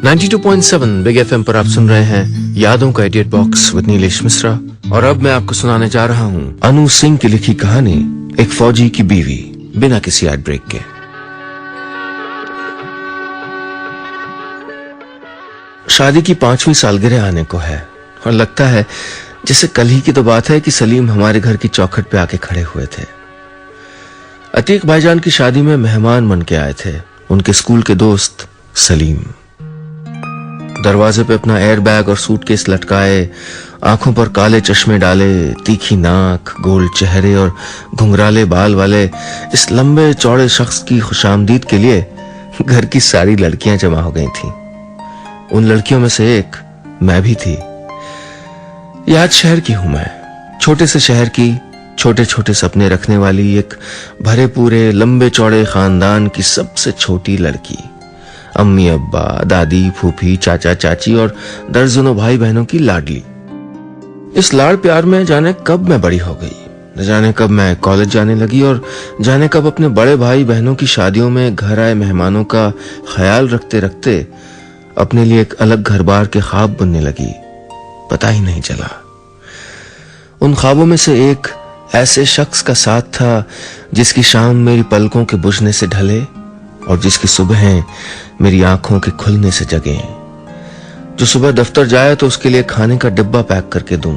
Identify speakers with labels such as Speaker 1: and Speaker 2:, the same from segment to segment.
Speaker 1: 92.7 big FM पर आप सुन रहे हैं यादों का edit box with Nilesh Mishra. और अब मैं आपको सुनाने जा रहा हूँ अनु सिंह की लिखी कहानी, एक फौजी की बीवी बिना किसी एड ब्रेक के। शादी की 5वीं सालगिरह आने को है और लगता है जैसे कल ही की तो बात है कि सलीम हमारे घर की चौखट पे आके खड़े हुए थे। अतीक भाईजान की शादी में मेहमान बन के आए थे उनके स्कूल के दोस्त सलीम। दरवाजे पे अपना एयर बैग और सूटकेस लटकाए, आंखों पर काले चश्मे डाले, तीखी नाक, गोल चेहरे और घुंघराले बाल वाले इस लंबे चौड़े शख्स की खुशामदीद के लिए घर की सारी लड़कियां जमा हो गई थीं। उन लड़कियों में से एक मैं भी थी। याद शहर की हूं मैं, छोटे से शहर की, छोटे छोटे सपने रखने वाली एक भरे पूरे लंबे चौड़े खानदान की सबसे छोटी लड़की। अम्मी अब्बा, दादी, फूफी, चाचा चाची और दर्जनों भाई बहनों की लाडली। इस लाड़ प्यार में जाने कब मैं बड़ी हो गई, न जाने कब मैं कॉलेज जाने लगी और जाने कब अपने बड़े भाई बहनों की शादियों में घर आए मेहमानों का ख्याल रखते रखते अपने लिए एक अलग घर बार के ख्वाब बुनने लगी। पता ही नहीं चला। उन ख्वाबों में से एक ऐसे शख्स का साथ था जिसकी शाम मेरी पलकों के बुझने से ढले और जिसकी सुबहें मेरी आंखों के खुलने से जगे। जो सुबह दफ्तर जाए तो उसके लिए खाने का डिब्बा पैक करके दूं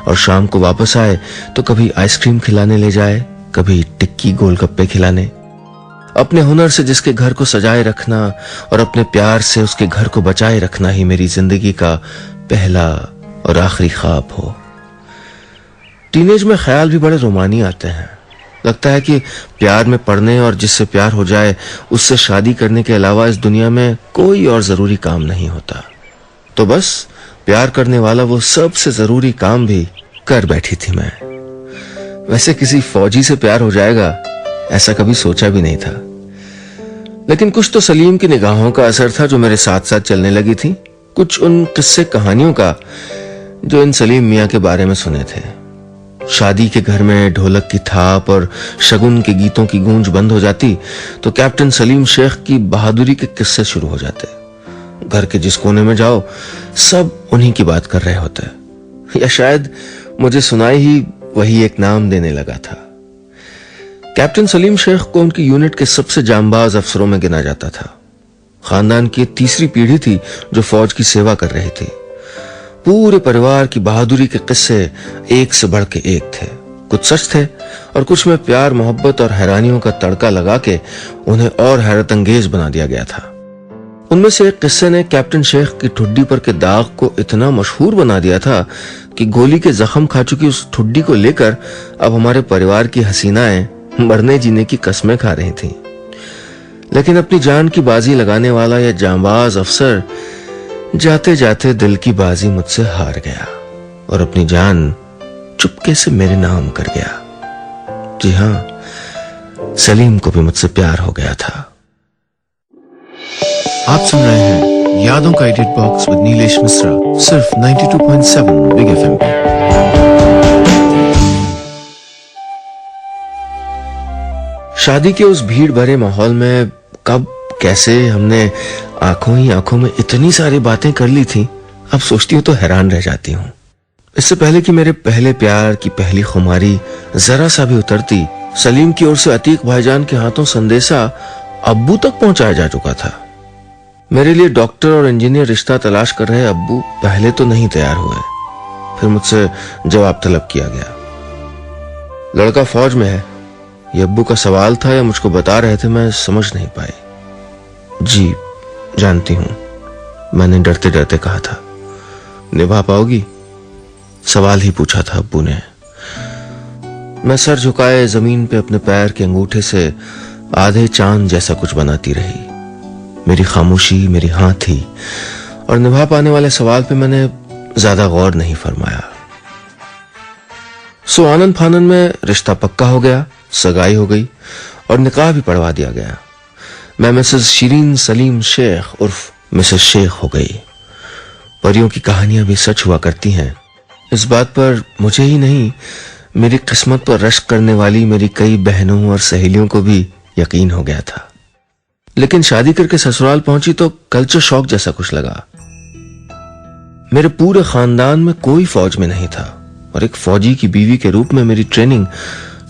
Speaker 1: और शाम को वापस आए तो कभी आइसक्रीम खिलाने ले जाए, कभी टिक्की गोलगप्पे खिलाने। अपने हुनर से जिसके घर को सजाए रखना और अपने प्यार से उसके घर को बचाए रखना ही मेरी जिंदगी का पहला और आखिरी ख्वाब हो। टीनेज में ख्याल भी बड़े रोमानी आते हैं। लगता है कि प्यार में पड़ने और जिससे प्यार हो जाए उससे शादी करने के अलावा इस दुनिया में कोई और जरूरी काम नहीं होता। तो बस प्यार करने वाला वो सबसे जरूरी काम भी कर बैठी थी मैं। वैसे किसी फौजी से प्यार हो जाएगा ऐसा कभी सोचा भी नहीं था, लेकिन कुछ तो सलीम की निगाहों का असर था जो मेरे साथ साथ चलने लगी थी, कुछ उन किस्से कहानियों का जो इन सलीम मियां के बारे में सुने थे। शादी के घर में ढोलक की थाप और शगुन के गीतों की गूंज बंद हो जाती तो कैप्टन सलीम शेख की बहादुरी के किस्से शुरू हो जाते। घर के जिस कोने में जाओ सब उन्हीं की बात कर रहे होते, या शायद मुझे सुनाई ही वही एक नाम देने लगा था। कैप्टन सलीम शेख को उनकी यूनिट के सबसे जांबाज अफसरों में गिना जाता था। खानदान की तीसरी पीढ़ी थी जो फौज की सेवा कर रही थी। पूरे परिवार की बहादुरी के किस्से एक से बढ़ के एक थे। कुछ सच थे और कुछ में प्यार, मोहब्बत और हैरानियों का तड़का लगा के उन्हें और हैरत अंगेज बना दिया गया था। उनमें से एक किस्से ने कैप्टन शेख की ठुड्डी पर के दाग को इतना मशहूर बना दिया था कि गोली के जख्म खा चुकी उस ठुड्डी को लेकर अब हमारे परिवार की हसीनाएं मरने जीने की कस्में खा रही थीं। लेकिन अपनी जान की बाजी लगाने वाला यह जांबाज अफसर जाते जाते दिल की बाजी मुझसे हार गया और अपनी जान चुपके से मेरे नाम कर गया। जी हां, सलीम को भी मुझसे प्यार हो गया था। आप सुन रहे हैं यादों का edit box with Nilesh Mishra, सिर्फ 92.7 बिग एफएम पे। शादी के उस भीड़ भरे माहौल में कब कैसे हमने आंखों ही आंखों में इतनी सारी बातें कर ली थी, अब सोचती हूं तो हैरान रह जाती हूं। इससे पहले कि मेरे पहले प्यार की पहली खुमारी जरा सा भी उतरती, सलीम की ओर से अतीक भाईजान के हाथों संदेशा अब्बू तक पहुंचाया जा चुका था। मेरे लिए डॉक्टर और इंजीनियर रिश्ता तलाश कर रहे अब्बू पहले तो नहीं तैयार हुए, फिर मुझसे जवाब तलब किया गया। लड़का फौज में है, ये अब्बू का सवाल था या मुझको बता रहे थे, मैं समझ नहीं पाई। जी जानती हूं, मैंने डरते डरते कहा था। निभा पाओगी? सवाल ही पूछा था अब्बू ने। मैं सर झुकाए जमीन पे अपने पैर के अंगूठे से आधे चांद जैसा कुछ बनाती रही। मेरी खामोशी मेरी हां थी और निभा पाने वाले सवाल पे मैंने ज्यादा गौर नहीं फरमाया। सो आनंद फानन में रिश्ता पक्का हो गया, सगाई हो गई और निकाह भी पढ़वा दिया गया। मैं मिसेस शीरीन सलीम शेख उर्फ मिसेस शेख हो गई। परियों की कहानियां भी सच हुआ करती हैं, इस बात पर मुझे ही नहीं मेरी किस्मत पर रश्क करने वाली मेरी कई बहनों और सहेलियों को भी यकीन हो गया था। लेकिन शादी करके ससुराल पहुंची तो कल्चर शॉक जैसा कुछ लगा। मेरे पूरे खानदान में कोई फौज में नहीं था और एक फौजी की बीवी के रूप में मेरी ट्रेनिंग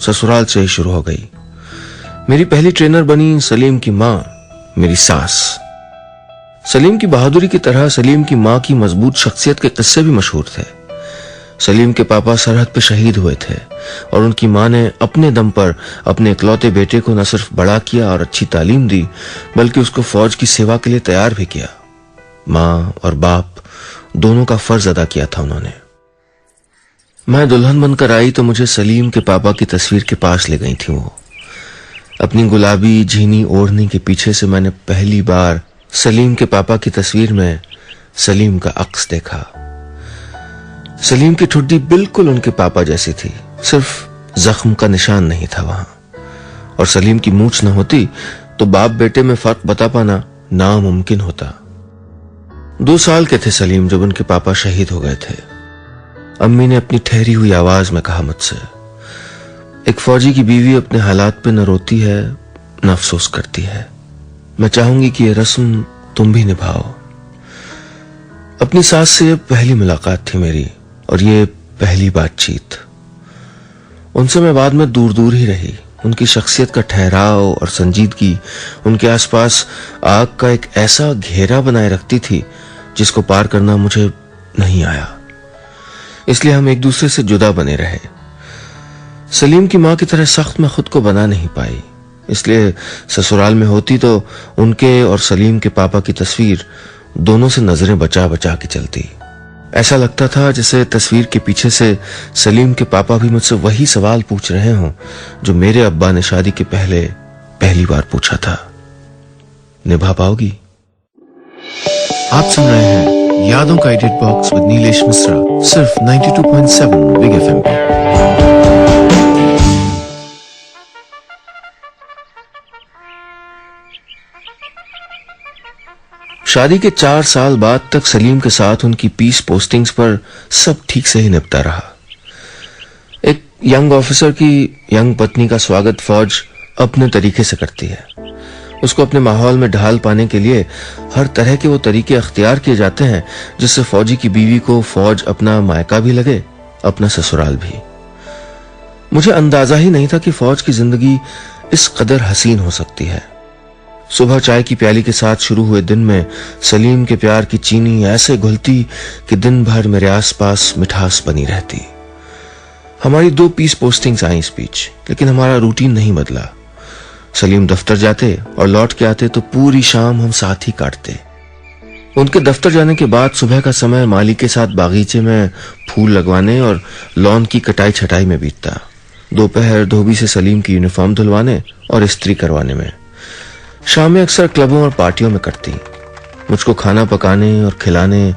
Speaker 1: ससुराल से ही शुरू हो गई। मेरी पहली ट्रेनर बनी सलीम की मां, मेरी सास। सलीम की बहादुरी की तरह सलीम की मां की मजबूत शख्सियत के किस्से भी मशहूर थे। सलीम के पापा सरहद पे शहीद हुए थे और उनकी मां ने अपने दम पर अपने इकलौते बेटे को न सिर्फ बड़ा किया और अच्छी तालीम दी, बल्कि उसको फौज की सेवा के लिए तैयार भी किया। मां और बाप दोनों का फर्ज अदा किया था उन्होंने। मैं दुल्हन बनकर आई तो मुझे सलीम के पापा की तस्वीर के पास ले गई थी वो। अपनी गुलाबी झीनी ओढ़नी के पीछे से मैंने पहली बार सलीम के पापा की तस्वीर में सलीम का अक्स देखा। सलीम की ठुड्डी बिल्कुल उनके पापा जैसी थी, सिर्फ जख्म का निशान नहीं था वहां। और सलीम की मूंछ न होती तो बाप बेटे में फर्क बता पाना नामुमकिन होता। 2 साल के थे सलीम जब उनके पापा शहीद हो गए थे। अम्मी ने अपनी ठहरी हुई आवाज में कहा मुझसे, एक फौजी की बीवी अपने हालात पे न रोती है न अफसोस करती है। मैं चाहूंगी कि यह रस्म तुम भी निभाओ। अपनी सास से यह पहली मुलाकात थी मेरी और ये पहली बातचीत। उनसे मैं बाद में दूर दूर ही रही। उनकी शख्सियत का ठहराव और संजीदगी उनके आसपास आग का एक ऐसा घेरा बनाए रखती थी जिसको पार करना मुझे नहीं आया। इसलिए हम एक दूसरे से जुदा बने रहे। सलीम की मां की तरह सख्त मैं खुद को बना नहीं पाई, इसलिए ससुराल में होती तो उनके और सलीम के पापा की तस्वीर दोनों से नजरें बचा बचा के चलती। ऐसा लगता था जैसे तस्वीर के पीछे से सलीम के पापा भी मुझसे वही सवाल पूछ रहे हों जो मेरे अब्बा ने शादी के पहले पहली बार पूछा था, निभा पाओगी? आप सुन रहे हैं यादों का edit box with Nilesh Mishra, सिर्फ 92.7 बिग एफएम पे। शादी के 4 साल बाद तक सलीम के साथ उनकी पीस पोस्टिंग्स पर सब ठीक से ही निपटा रहा। एक यंग ऑफिसर की यंग पत्नी का स्वागत फौज अपने तरीके से करती है। उसको अपने माहौल में ढाल पाने के लिए हर तरह के वो तरीके अख्तियार किए जाते हैं जिससे फौजी की बीवी को फौज अपना मायका भी लगे, अपना ससुराल भी। मुझे अंदाजा ही नहीं था कि फौज की जिंदगी इस कदर हसीन हो सकती है। सुबह चाय की प्याली के साथ शुरू हुए दिन में सलीम के प्यार की चीनी ऐसे घुलती कि दिन भर मेरे आसपास मिठास बनी रहती। हमारी 2 पीस पोस्टिंग्स आई इस बीच, लेकिन हमारा रूटीन नहीं बदला। सलीम दफ्तर जाते और लौट के आते तो पूरी शाम हम साथ ही काटते। उनके दफ्तर जाने के बाद सुबह का समय माली के साथ बागीचे में फूल लगवाने और लॉन की कटाई छटाई में बीतता। दोपहर धोबी से सलीम की यूनिफॉर्म धुलवाने और इस्त्री करवाने में। शामें अक्सर क्लबों और पार्टियों में कटती। मुझको खाना पकाने और खिलाने,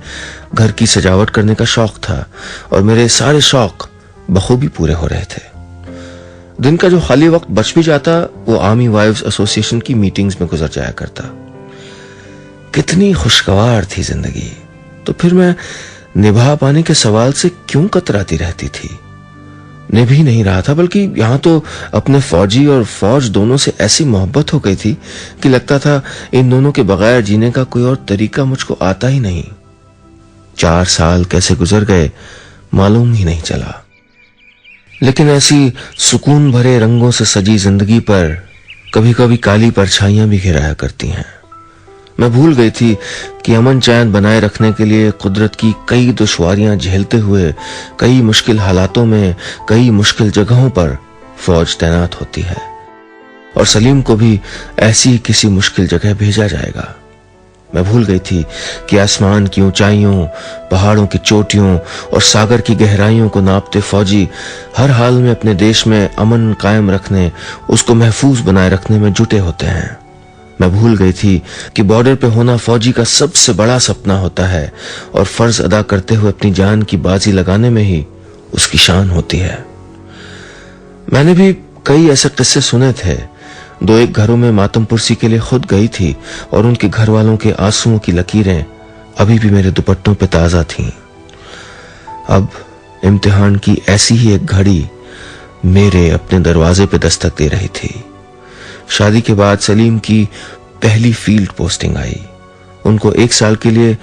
Speaker 1: घर की सजावट करने का शौक था और मेरे सारे शौक बखूबी पूरे हो रहे थे। दिन का जो खाली वक्त बच भी जाता वो आर्मी वाइव्स एसोसिएशन की मीटिंग्स में गुजर जाया करता। कितनी खुशगवार थी जिंदगी, तो फिर मैं निभा पाने के सवाल से क्यों कतराती रहती थी? निभ ही नहीं रहा था, बल्कि यहां तो अपने फौजी और फौज दोनों से ऐसी मोहब्बत हो गई थी कि लगता था इन दोनों के बगैर जीने का कोई और तरीका मुझको आता ही नहीं। 4 साल कैसे गुजर गए मालूम ही नहीं चला। लेकिन ऐसी सुकून भरे रंगों से सजी जिंदगी पर कभी कभी काली परछाइयां भी घिराया करती हैं। मैं भूल गई थी कि अमन चैन बनाए रखने के लिए कुदरत की कई दुश्वारियां झेलते हुए, कई मुश्किल हालातों में, कई मुश्किल जगहों पर फौज तैनात होती है और सलीम को भी ऐसी किसी मुश्किल जगह भेजा जाएगा। मैं भूल गई थी कि आसमान की ऊंचाइयों, पहाड़ों की चोटियों और सागर की गहराइयों को नापते फौजी हर हाल में अपने देश में अमन कायम रखने, उसको महफूज बनाए रखने में जुटे होते हैं। मैं भूल गई थी कि बॉर्डर पे होना फौजी का सबसे बड़ा सपना होता है और फर्ज अदा करते हुए अपनी जान की बाजी लगाने में ही उसकी शान होती है। मैंने भी कई ऐसे किस्से सुने थे। 2-1 घरों में मातम पुरसी के लिए खुद गई थी और उनके घर वालों के आंसुओं की लकीरें अभी भी मेरे दुपट्टों पे ताजा थीं। अब इम्तिहान की ऐसी ही एक घड़ी मेरे अपने दरवाजे पे दस्तक दे रही थी। शादी के बाद सलीम की पहली फील्ड पोस्टिंग आई। उनको 1 साल के लिए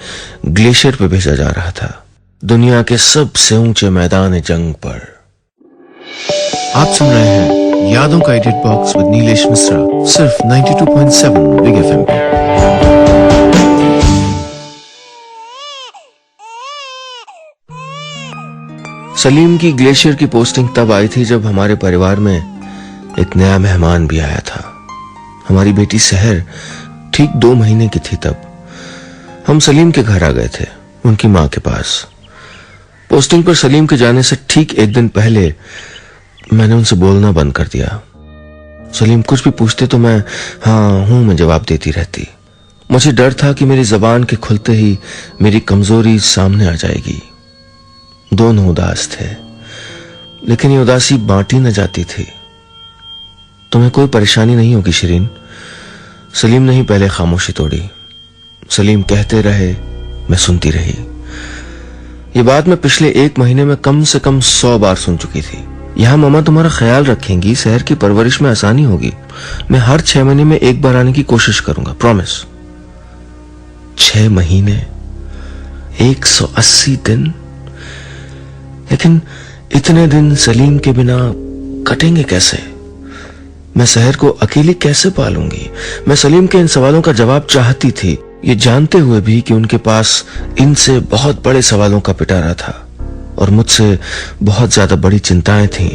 Speaker 1: ग्लेशियर पे भेजा जा रहा था, दुनिया के सबसे ऊंचे मैदान जंग पर।
Speaker 2: आप सुन रहे हैं यादों का edit box with Nilesh Mishra, सिर्फ 92.7 बिग एफएम पे।
Speaker 1: सलीम की ग्लेशियर की पोस्टिंग तब आई थी जब हमारे परिवार में एक नया मेहमान भी आया था। हमारी बेटी सहर ठीक 2 महीने की थी तब। हम सलीम के घर आ गए थे, उनकी माँ के पास। पोस्टिंग पर सलीम के जाने से ठीक 1 दिन पहले मैंने उनसे बोलना बंद कर दिया। सलीम कुछ भी पूछते तो मैं हाँ हूं में जवाब देती रहती। मुझे डर था कि मेरी जबान के खुलते ही मेरी कमजोरी सामने आ जाएगी। दोनों उदास थे, लेकिन ये उदासी बांटी न जाती थी। तुम्हें कोई परेशानी नहीं होगी शिरीन, सलीम ने ही पहले खामोशी तोड़ी। सलीम कहते रहे, मैं सुनती रही। ये बात मैं पिछले 1 महीने में कम से कम 100 बार सुन चुकी थी। यहां मम्मा तुम्हारा ख्याल रखेंगी, सहर की परवरिश में आसानी होगी। मैं हर 6 महीने में 1 बार आने की कोशिश करूंगा, प्रॉमिस। 6 महीने, 180 दिन। लेकिन इतने दिन सलीम के बिना कटेंगे कैसे? मैं सहर को अकेली कैसे पालूंगी? मैं सलीम के इन सवालों का जवाब चाहती थी, ये जानते हुए भी कि उनके पास इनसे बहुत बड़े सवालों का पिटारा था और मुझसे बहुत ज्यादा बड़ी चिंताएं थीं।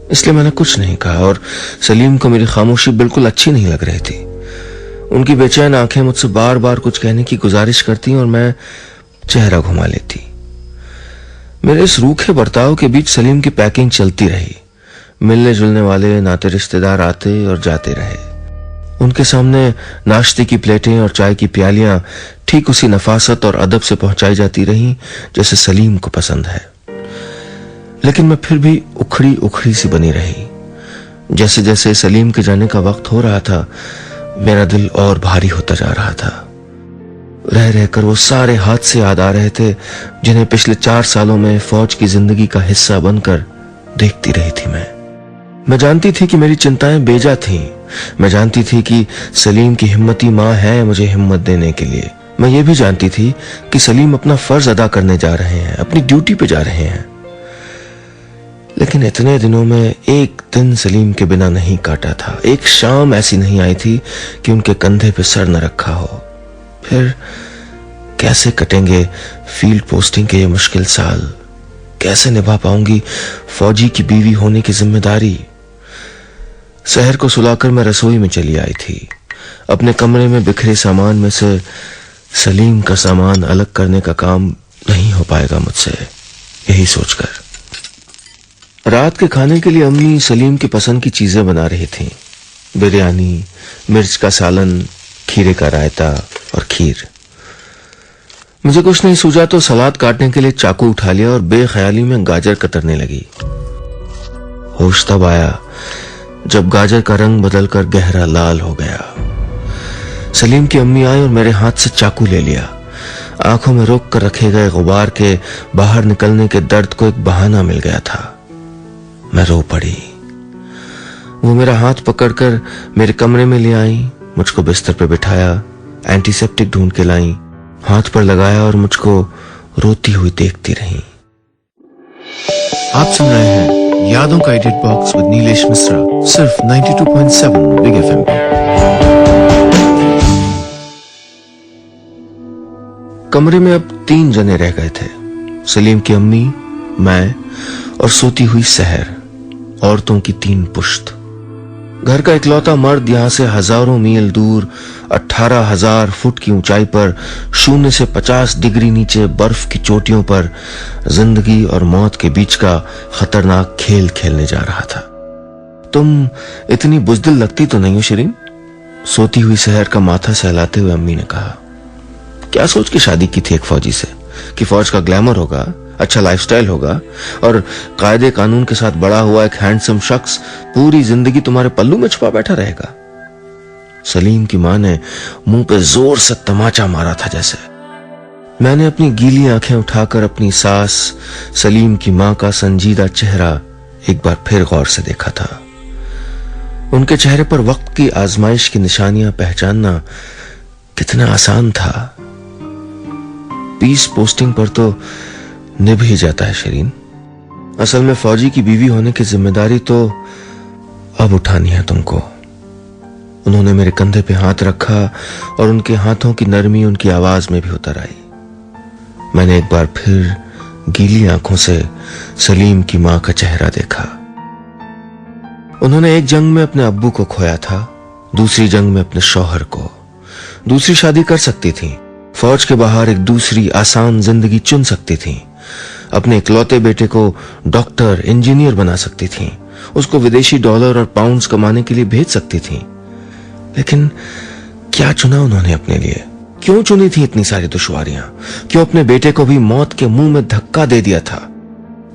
Speaker 1: इसलिए मैंने कुछ नहीं कहा और सलीम को मेरी खामोशी बिल्कुल अच्छी नहीं लग रही थी। उनकी बेचैन आंखें मुझसे बार बार कुछ कहने की गुजारिश करती और मैं चेहरा घुमा लेती। मेरे इस रूखे बर्ताव के बीच सलीम की पैकिंग चलती रही। मिलने जुलने वाले नाते रिश्तेदार आते और जाते रहे। उनके सामने नाश्ते की प्लेटें और चाय की प्यालियां ठीक उसी नफासत और अदब से पहुंचाई जाती रहीं जैसे सलीम को पसंद है। लेकिन मैं फिर भी उखड़ी उखड़ी सी बनी रही। जैसे जैसे सलीम के जाने का वक्त हो रहा था, मेरा दिल और भारी होता जा रहा था। रह रहकर वो सारे हादसे याद आ रहे थे जिन्हें पिछले 4 सालों में फौज की जिंदगी का हिस्सा बनकर देखती रही थी। मैं जानती थी कि मेरी चिंताएं बेजा थीं। मैं जानती थी कि सलीम की हिम्मती माँ है मुझे हिम्मत देने के लिए। मैं ये भी जानती थी कि सलीम अपना फर्ज अदा करने जा रहे हैं, अपनी ड्यूटी पे जा रहे हैं। लेकिन इतने दिनों में एक दिन सलीम के बिना नहीं काटा था। एक शाम ऐसी नहीं आई थी कि उनके कंधे पे सर न रखा हो। फिर कैसे कटेंगे फील्ड पोस्टिंग के ये मुश्किल साल? कैसे निभा पाऊंगी फौजी की बीवी होने की जिम्मेदारी? सहर को सुलाकर मैं रसोई में चली आई थी। अपने कमरे में बिखरे सामान में से सलीम का सामान अलग करने का काम नहीं हो पाएगा मुझसे, यही सोचकर। रात के खाने के लिए अम्मी सलीम की पसंद की चीजें बना रही थीं। बिरयानी, मिर्च का सालन, खीरे का रायता और खीर। मुझे कुछ नहीं सूझा तो सलाद काटने के लिए चाकू उठा लिया और बेख्याली में गाजर कतरने लगी। होश तब आया जब गाजर का रंग बदलकर गहरा लाल हो गया। सलीम की अम्मी आई और मेरे हाथ से चाकू ले लिया। आंखों में रोक कर रखे गए गुबार के बाहर निकलने के दर्द को एक बहाना मिल गया था। मैं रो पड़ी। वो मेरा हाथ पकड़कर मेरे कमरे में ले आई, मुझको बिस्तर पर बिठाया, एंटीसेप्टिक ढूंढ के लाई, हाथ पर लगाया और मुझको रोती हुई देखती रही।
Speaker 2: आप सुन रहे हैं यादों का edit box with Nilesh Mishra, सिर्फ 92.7 बिग एफएम पे।
Speaker 1: कमरे में अब 3 जने रह गए थे, सलीम की अम्मी, मैं और सोती हुई सहर, औरतों की 3 पुश्त। घर का इकलौता मर्द यहां से हजारों मील दूर 18,000 फुट की ऊंचाई पर 0 से 50 डिग्री नीचे बर्फ की चोटियों पर जिंदगी और मौत के बीच का खतरनाक खेल खेलने जा रहा था। तुम इतनी बुजदिल लगती तो नहीं हो शिरीन? सोती हुई सहर का माथा सहलाते हुए अम्मी ने कहा। क्या सोच के शादी की थी एक फौजी से कि फौज का ग्लैमर होगा, अच्छा लाइफस्टाइल होगा और कायदे कानून के साथ बड़ा हुआ एक हैंडसम शख्स पूरी जिंदगी तुम्हारे पल्लू में छुपा बैठा रहेगा? सलीम की मां ने मुंह पे जोर से तमाचा मारा था जैसे। मैंने अपनी गीली आंखें उठाकर अपनी सास सलीम की मां का संजीदा चेहरा एक बार फिर गौर से देखा था। उनके चेहरे पर वक्त की आजमाइश की निशानियां पहचानना कितना आसान था। पीस पोस्टिंग पर तो निभ ही जाता है शिरीन। असल में फौजी की बीवी होने की जिम्मेदारी तो अब उठानी है तुमको। उन्होंने मेरे कंधे पे हाथ रखा और उनके हाथों की नरमी उनकी आवाज में भी उतर आई। मैंने एक बार फिर गीली आंखों से सलीम की मां का चेहरा देखा। उन्होंने एक जंग में अपने अब्बू को खोया था, दूसरी जंग में अपने शौहर को। दूसरी शादी कर सकती थी, फौज के बाहर एक दूसरी आसान जिंदगी चुन सकती थी, अपने इकलौते बेटे को डॉक्टर इंजीनियर बना सकती थी, उसको विदेशी डॉलर और पाउंड्स कमाने के लिए भेज सकती थी। लेकिन क्या चुना उन्होंने अपने लिए? क्यों चुनी थी इतनी सारी दुश्वारियां? क्यों अपने बेटे को भी मौत के मुंह में धक्का दे दिया था?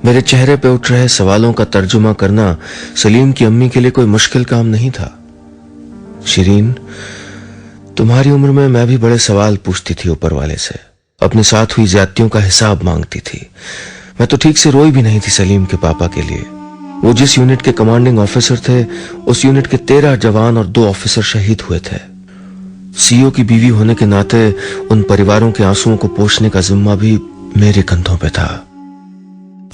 Speaker 1: मेरे चेहरे पे उठ रहे सवालों का तर्जुमा करना सलीम की अम्मी के लिए कोई मुश्किल काम नहीं था। शिरीन, तुम्हारी उम्र में मैं भी बड़े सवाल पूछती थी ऊपर वाले से, अपने साथ हुई ज्यादतियों का हिसाब मांगती थी। मैं तो ठीक से रोई भी नहीं थी सलीम के पापा के लिए। वो जिस यूनिट के कमांडिंग ऑफिसर थे, उस यूनिट के 13 जवान और 2 ऑफिसर शहीद हुए थे। सीओ की बीवी होने के नाते उन परिवारों के आंसुओं को पोंछने का जिम्मा भी मेरे कंधों पे था।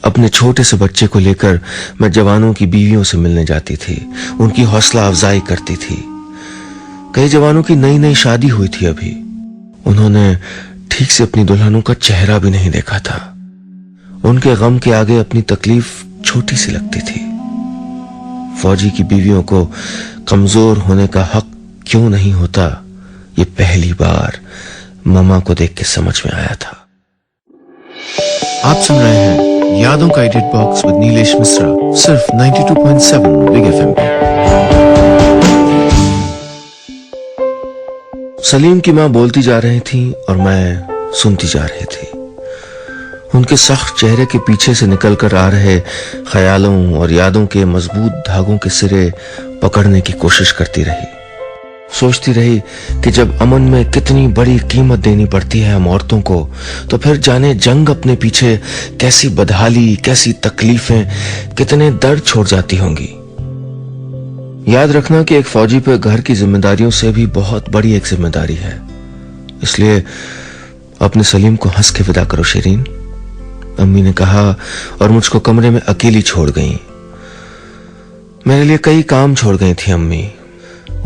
Speaker 1: अपने छोटे से बच्चे को लेकर मैं जवानों की बीवियों से मिलने जाती थी, उनकी हौसला अफजाई करती थी। कई जवानों की नई नई शादी हुई थी अभी, उन्होंने ठीक से अपनी दुल्हनों का चेहरा भी नहीं देखा था। उनके गम के आगे अपनी तकलीफ छोटी सी लगती थी। फौजी की बीवियों को कमजोर होने का हक क्यों नहीं होता, ये पहली बार ममा को देख के समझ में आया था।
Speaker 2: आप सुन रहे हैं यादों का edit box with Nilesh Mishra, सिर्फ 92.7 बिग एफएम पे।
Speaker 1: सलीम की मां बोलती जा रही थी और मैं सुनती जा रही थी। उनके सख्त चेहरे के पीछे से निकलकर आ रहे ख्यालों और यादों के मजबूत धागों के सिरे पकड़ने की कोशिश करती रही। सोचती रही कि जब अमन में कितनी बड़ी कीमत देनी पड़ती है हम औरतों को, तो फिर जाने जंग अपने पीछे कैसी बदहाली, कैसी तकलीफें, कितने दर्द छोड़ जाती होंगी। याद रखना कि एक फौजी पे घर की जिम्मेदारियों से भी बहुत बड़ी एक जिम्मेदारी है, इसलिए अपने सलीम को हंस के विदा करो शिरीन, अम्मी ने कहा और मुझको कमरे में अकेली छोड़ गई। मेरे लिए कई काम छोड़ गई थी अम्मी,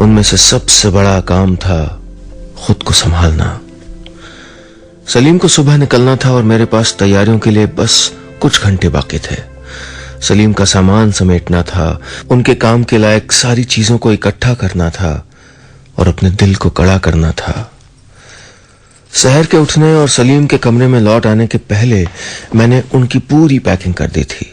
Speaker 1: उनमें से सबसे बड़ा काम था खुद को संभालना। सलीम को सुबह निकलना था और मेरे पास तैयारियों के लिए बस कुछ घंटे बाकी थे। सलीम का सामान समेटना था, उनके काम के लायक सारी चीजों को इकट्ठा करना था और अपने दिल को कड़ा करना था। शहर के उठने और सलीम के कमरे में लौट आने के पहले मैंने उनकी पूरी पैकिंग कर दी थी।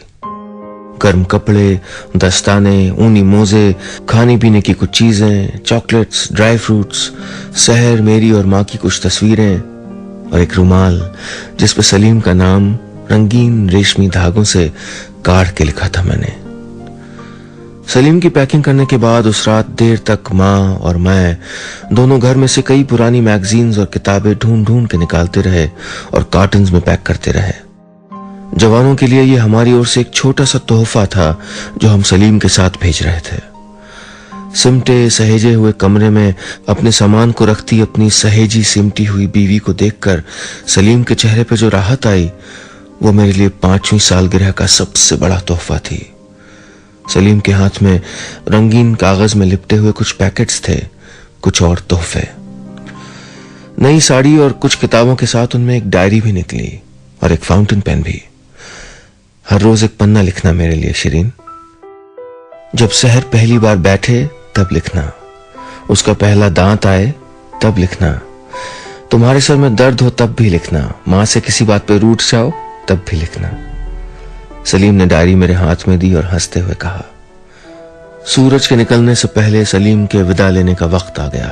Speaker 1: गर्म कपड़े, दस्ताने, ऊनी मोजे, खाने पीने की कुछ चीजें, चॉकलेट्स, ड्राई फ्रूट्स, शहर, मेरी और माँ की कुछ तस्वीरें और एक रुमाल जिस पे सलीम का नाम रंगीन रेशमी धागों से काट के लिखा था मैंने। सलीम की पैकिंग करने के बाद उस रात देर तक माँ और मैं दोनों घर में से कई पुरानी मैगजीन्स और किताबें ढूंढ ढूंढ के निकालते रहे और कार्टन्स में पैक करते रहे। जवानों के लिए ये हमारी ओर से एक छोटा सा तोहफा था जो हम सलीम के साथ भेज रहे थे। सिमटे सहेजे हुए कमरे में अपने सामान को रखती अपनी सहेजी सिमटी हुई बीवी को देखकर सलीम के चेहरे पे जो राहत आई, वो मेरे लिए 5वीं सालगिरह का सबसे बड़ा तोहफा थी। सलीम के हाथ में रंगीन कागज में लिपटे हुए कुछ पैकेट्स थे, कुछ और तोहफे, नई साड़ी और कुछ किताबों के साथ उनमें एक डायरी भी निकली और एक फाउंटेन पेन भी। हर रोज एक पन्ना लिखना मेरे लिए शिरीन। जब शहर पहली बार बैठे तब लिखना, उसका पहला दांत आए तब लिखना, तुम्हारे सर में दर्द हो तब भी लिखना, मां से किसी बात पे रूठ जाओ तब भी लिखना। सलीम ने डायरी मेरे हाथ में दी और हंसते हुए कहा। सूरज के निकलने से पहले सलीम के विदा लेने का वक्त आ गया।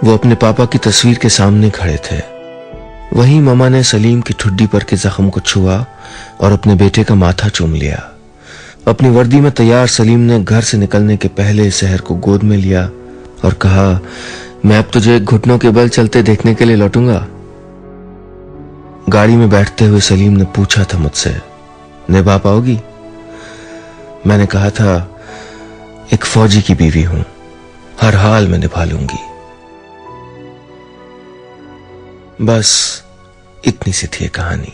Speaker 1: वो अपने पापा की तस्वीर के सामने खड़े थे। वहीं ममा ने सलीम की ठुड्डी पर के जख्म को छुआ और अपने बेटे का माथा चूम लिया। अपनी वर्दी में तैयार सलीम ने घर से निकलने के पहले शहर को गोद में लिया और कहा, मैं अब तुझे घुटनों के बल चलते देखने के लिए लौटूंगा। गाड़ी में बैठते हुए सलीम ने पूछा था मुझसे, निभा पाओगी? मैंने कहा था, एक फौजी की बीवी हूं, हर हाल में निभा लूंगी। बस इतनी सी थी ये कहानी।